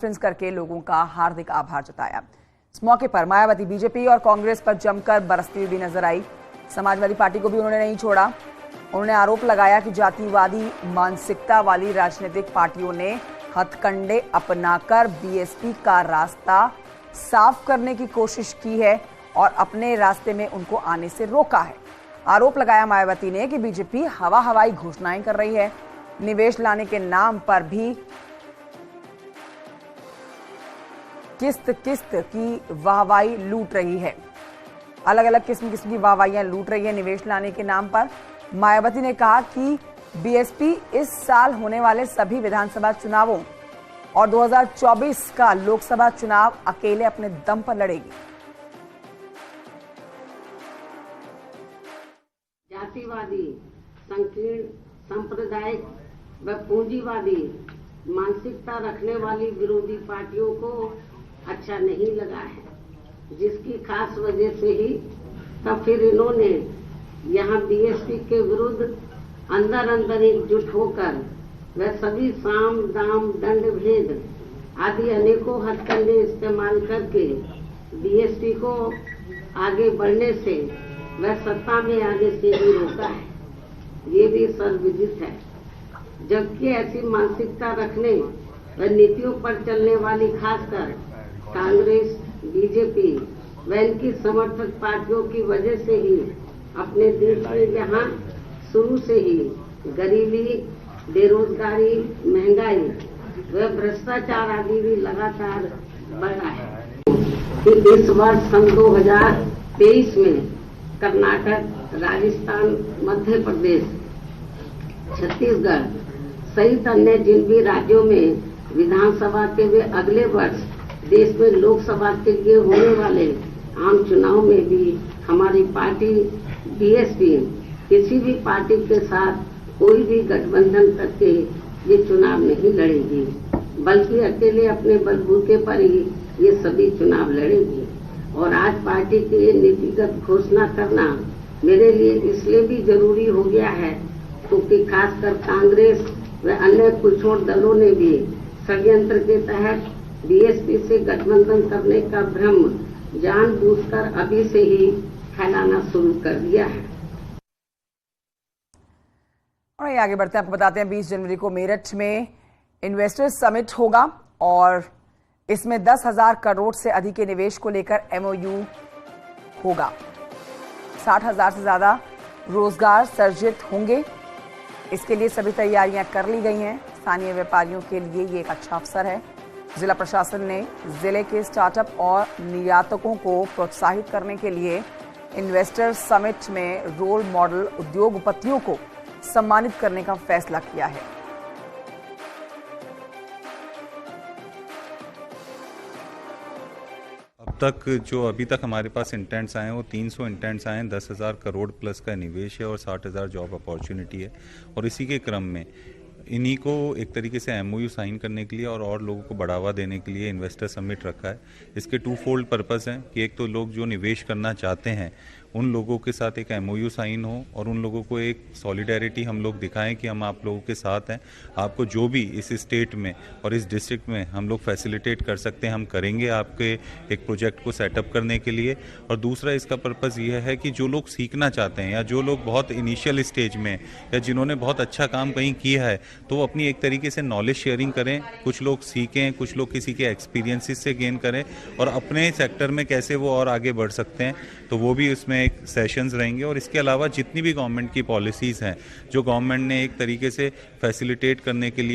Conference करके लोगों का हार्दिक आभार जताया। इस मौके पर मायावती बीजेपी और कांग्रेस पर जमकर बरसती हुई नजर आई। समाजवादी पार्टी को भी उन्होंने नहीं छोड़ा। उन्होंने आरोप लगाया कि जातिवादी मानसिकता वाली राजनीतिक पार्टियों ने हथकंडे अपनाकर बीएसपी का रास्ता साफ करने की कोशिश की है और अपने रास्ते में उनको आने से रोका है। आरोप लगाया मायावती ने कि बीजेपी हवाई घोषणाएं कर रही है, निवेश लाने के नाम पर भी किस्त की वाहवाही लूट रही है। अलग अलग किस्म की वाहवाहियां लूट रही है निवेश लाने के नाम पर। मायावती ने कहा कि बीएसपी इस साल होने वाले सभी विधानसभा चुनावों और 2024 का लोकसभा चुनाव अकेले अपने दम पर लड़ेगी। जातिवादी, संकीर्ण, सांप्रदायिक व पूंजीवादी मानसिकता रखने वाली विरोधी पार्टियों को अच्छा नहीं लगा है, जिसकी खास वजह से ही तब फिर इन्होंने यहाँ बीएसपी के विरुद्ध अंदर एकजुट होकर वह सभी साम दाम दंड भेद आदि अनेकों हथकंडे इस्तेमाल करके बीएसपी को आगे बढ़ने से वह सत्ता में आने से भी रोका है। ये भी सर्वविदित है। जबकि ऐसी मानसिकता रखने व नीतियों पर चलने वाली खासकर कांग्रेस, बीजेपी व इनकी समर्थक पार्टियों की वजह से ही अपने देश में जहां शुरू से ही गरीबी, बेरोजगारी, महंगाई व भ्रष्टाचार आदि भी लगातार बढ़ रहा है कि इस वर्ष सन 2023 में कर्नाटक, राजस्थान, मध्य प्रदेश, छत्तीसगढ़ सहित अन्य जिन भी राज्यों में विधानसभा के वे अगले वर्ष देश में लोकसभा के लिए होने वाले आम चुनाव में भी हमारी पार्टी बीएसपी किसी भी पार्टी के साथ कोई भी गठबंधन करके ये चुनाव नहीं लड़ेगी, बल्कि अकेले अपने बलबूते पर ही ये सभी चुनाव लड़ेगी। और आज पार्टी की ये नीतिगत घोषणा करना मेरे लिए इसलिए भी जरूरी हो गया है क्योंकि खासकर कांग्रेस व अन्य कुछ और दलों ने भी षड्यंत्र के तहत बीएसपी से गठबंधन करने का भ्रम जानबूझकर अभी से ही फैलाना शुरू कर दिया है। और आगे बढ़ते हैं, आपको बताते हैं 20 जनवरी को मेरठ में इन्वेस्टर्स समिट होगा और इसमें 10,000 करोड़ से अधिक के निवेश को लेकर एमओयू होगा। 60,000 से ज्यादा रोजगार सर्जित होंगे। इसके लिए सभी तैयारियां कर ली गई हैं। स्थानीय व्यापारियों के लिए ये एक अच्छा अवसर है। जिला प्रशासन ने जिले के स्टार्टअप और निर्यातकों को प्रोत्साहित करने के लिए इन्वेस्टर समिट में रोल मॉडल उद्योगपतियों को सम्मानित करने का फैसला किया है। अब तक जो अभी तक हमारे पास इंटेंट्स आए हैं वो 300 इंटेंट्स आए हैं। 10,000 करोड़ प्लस का निवेश है और 60,000 जॉब अपॉर्चुनिटी है। और इसी के क्रम में इन्हीं को एक तरीके से एमओयू साइन करने के लिए और लोगों को बढ़ावा देने के लिए इन्वेस्टर समिट रखा है। इसके 2 फोल्ड पर्पस हैं कि एक तो लोग जो निवेश करना चाहते हैं उन लोगों के साथ एक एमओयू साइन हो और उन लोगों को एक सॉलिडेरिटी हम लोग दिखाएं कि हम आप लोगों के साथ हैं। आपको जो भी इस स्टेट में और इस डिस्ट्रिक्ट में हम लोग फैसिलिटेट कर सकते हैं हम करेंगे आपके एक प्रोजेक्ट को सेटअप करने के लिए। और दूसरा इसका पर्पस यह है कि जो लोग सीखना चाहते हैं या जो लोग बहुत इनिशियल स्टेज में या जिन्होंने बहुत अच्छा काम कहीं किया है तो वो अपनी एक तरीके से नॉलेज शेयरिंग करें। कुछ लोग सीखें, कुछ लोग किसी के एक्सपीरियंसेस से गेन करें और अपने सेक्टर में कैसे वो और आगे बढ़ सकते हैं, तो वो भी उसमें एक सेशंस रहेंगे। और इसके अलावा जितनी भी गवर्नमेंट की पॉलिसीज़ हैं जो गवर्नमेंट ने एक तरीके से फैसिलिटेट करने के लिए